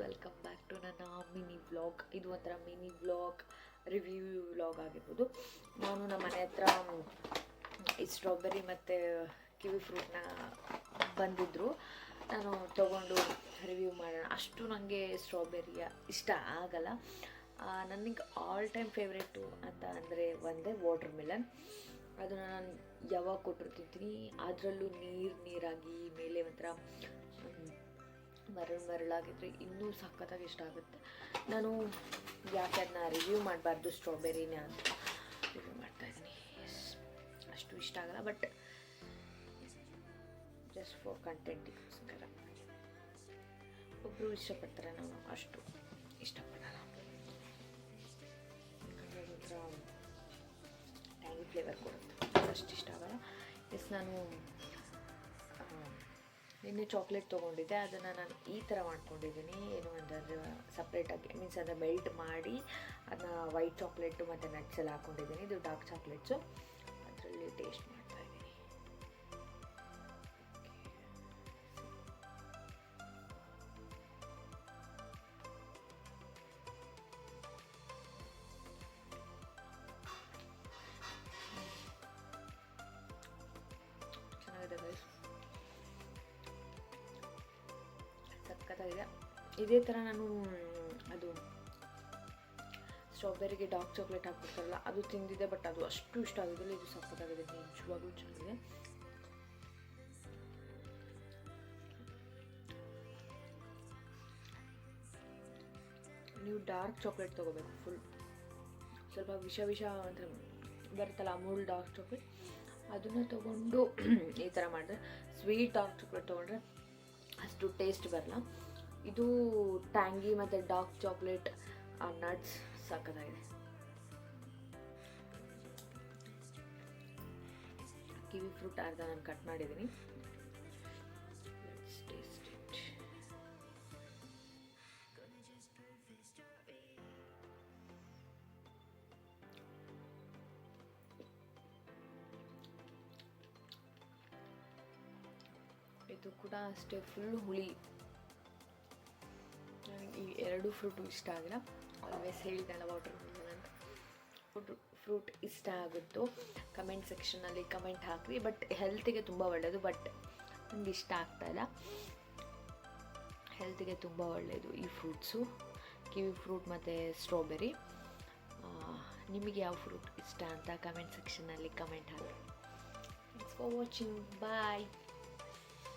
Welcome back to ನನ್ನ mini vlog. ಇದು ಒಂಥರ ಮಿನಿ ವ್ಲಾಗ್, ರಿವ್ಯೂ ವ್ಲಾಗ್ ಆಗಿರ್ಬೋದು. ನಾನು ನಮ್ಮ ಮನೆ ಹತ್ರ ಈ ಸ್ಟ್ರಾಬೆರಿ ಮತ್ತು ಕಿವಿ ಫ್ರೂಟ್ನ ಬಂದಿದ್ದರು, ನಾನು ತೊಗೊಂಡು ರಿವ್ಯೂ ಮಾಡೋಣ. ಅಷ್ಟು ನನಗೆ ಸ್ಟ್ರಾಬೆರಿಯ ಇಷ್ಟ ಆಗಲ್ಲ. ನನಗೆ ಆಲ್ ಟೈಮ್ ಫೇವ್ರೇಟು ಅಂತ ಅಂದರೆ ಒಂದೇ ವಾಟರ್ ಮೆಲನ್. ಅದನ್ನು ನಾನು ಯಾವಾಗ ಕೊಟ್ಟರು ತಿಂತೀನಿ. ಅದರಲ್ಲೂ ನೀರಾಗಿ ಮೇಲೆ ಒಂಥರ ಮರಳಾಗಿದ್ದರೆ ಇನ್ನೂ ಸಖತ್ತಾಗಿ ಇಷ್ಟ ಆಗುತ್ತೆ. ನಾನು ಯಾಕೆ ಅದನ್ನ ರಿವ್ಯೂ ಮಾಡಬಾರ್ದು ಸ್ಟ್ರಾಬೆರಿನ ಅಂತ ರಿವ್ಯೂ ಮಾಡ್ತಾಯಿದ್ದೀನಿ. ಅಷ್ಟು ಇಷ್ಟ ಆಗಲ್ಲ, ಬಟ್ ಜಸ್ಟ್ ಫಾರ್ ಕಂಟೆಂಟಿಗೋಸ್ಕರ. ಒಬ್ಬರು ಇಷ್ಟಪಡ್ತಾರೆ, ನಾನು ಅಷ್ಟು ಇಷ್ಟಪಡಲ್ಲ. ಯಾಕಂದರೆ ಒಂಥರ ಟ್ಯಾಂಗಿ ಫ್ಲೇವರ್ ಕೊಡುತ್ತೆ, ಅಷ್ಟು ಇಷ್ಟ ಆಗಲ್ಲ. ನಾನು ನಿನ್ನೆ ಚಾಕ್ಲೇಟ್ ತೊಗೊಂಡಿದ್ದೆ, ಅದನ್ನು ನಾನು ಈ ಥರ ಮಾಡ್ಕೊಂಡಿದ್ದೀನಿ. ಏನು ಅಂತಂದರೆ ಸಪ್ರೇಟಾಗಿ ಮೀನ್ಸ್ ಅದನ್ನು ಮೆಲ್ಟ್ ಮಾಡಿ ಅದನ್ನ ವೈಟ್ ಚಾಕ್ಲೇಟು ಮತ್ತು ನಟ್ಸ್ ಎಲ್ಲ ಹಾಕ್ಕೊಂಡಿದ್ದೀನಿ. ಇದು ಡಾರ್ಕ್ ಚಾಕ್ಲೇಟ್ಸು, ಅದರಲ್ಲಿ ಟೇಸ್ಟ್ ಮಾಡ್ತಾಯಿದ್ದೀನಿ. ಚೆನ್ನಾಗಿದೆ ಗೈಸ್, ಸಖತ್ತಾಗಿದೆ. ಇದೇ ಥರ ನಾನು ಅದು ಸ್ಟ್ರಾಬೆರಿಗೆ ಡಾರ್ಕ್ ಚಾಕ್ಲೇಟ್ ಹಾಕ್ಬಿಡ್ತಾರಲ್ಲ, ಅದು ತಿಂದಿದೆ, ಬಟ್ ಅದು ಅಷ್ಟು ಇಷ್ಟ ಆಗೋದಿಲ್ಲ. ಇದು ಸಖತ್ತಾಗಿದೆ, ನಿಜವಾಗ್ಲೂ ಚೆನ್ನಾಗಿದೆ. ನೀವು ಡಾರ್ಕ್ ಚಾಕ್ಲೇಟ್ ತೊಗೋಬೇಕು, ಫುಲ್ ಸ್ವಲ್ಪ ವಿಷ ಅಂತ ಬರುತ್ತಲ್ಲ ಅಮೂಲ್ ಡಾರ್ಕ್ ಚಾಕ್ಲೇಟ್, ಅದನ್ನು ತೊಗೊಂಡು ಈ ಥರ ಮಾಡಿದ್ರೆ. ಸ್ವೀಟ್ ಡಾರ್ಕ್ ಚಾಕ್ಲೇಟ್ ತೊಗೊಂಡ್ರೆ ಅಷ್ಟು ಟೇಸ್ಟ್ ಬರಲ್ಲ. ಇದು ಟ್ಯಾಂಗಿ ಮತ್ತು ಡಾರ್ಕ್ ಚಾಕ್ಲೇಟ್ ನಟ್ಸ್ ಸಖತ್ತಾಗಿದೆ. ಕಿವಿ ಫ್ರೂಟ್ ಅರ್ಧ ನಾನು ಕಟ್ ಮಾಡಿದ್ದೀನಿ. Taste it. ಇದು ಕೂಡ ಅಷ್ಟೇ ಫುಲ್ ಹುಳಿ. ನನಗೆ ಈ ಎರಡು ಫ್ರೂಟು ಇಷ್ಟ ಆಗಿಲ್ಲ. ಆಲ್ವೇಸ್ ಹೇಳಿದ್ದಲ್ಲ ವಾಟರ್ ಮೆಲನ್ ಅಂತ. ಫ್ರೂಟ್ ಇಷ್ಟ ಆಗುತ್ತೋ ಕಮೆಂಟ್ ಸೆಕ್ಷನಲ್ಲಿ ಕಮೆಂಟ್ ಹಾಕಿರಿ. ಬಟ್ ಹೆಲ್ತಿಗೆ ತುಂಬ ಒಳ್ಳೆಯದು, ಬಟ್ ನನಗೆ ಇಷ್ಟ ಆಗ್ತಾಯಿಲ್ಲ. ಹೆಲ್ತಿಗೆ ತುಂಬ ಒಳ್ಳೆಯದು ಈ ಫ್ರೂಟ್ಸು, ಕಿವಿ ಫ್ರೂಟ್ ಮತ್ತು ಸ್ಟ್ರಾಬೆರಿ. ನಿಮಗೆ ಯಾವ ಫ್ರೂಟ್ ಇಷ್ಟ ಅಂತ ಕಮೆಂಟ್ ಸೆಕ್ಷನಲ್ಲಿ ಕಮೆಂಟ್ ಹಾಕಿ. Thanks for watching, bye.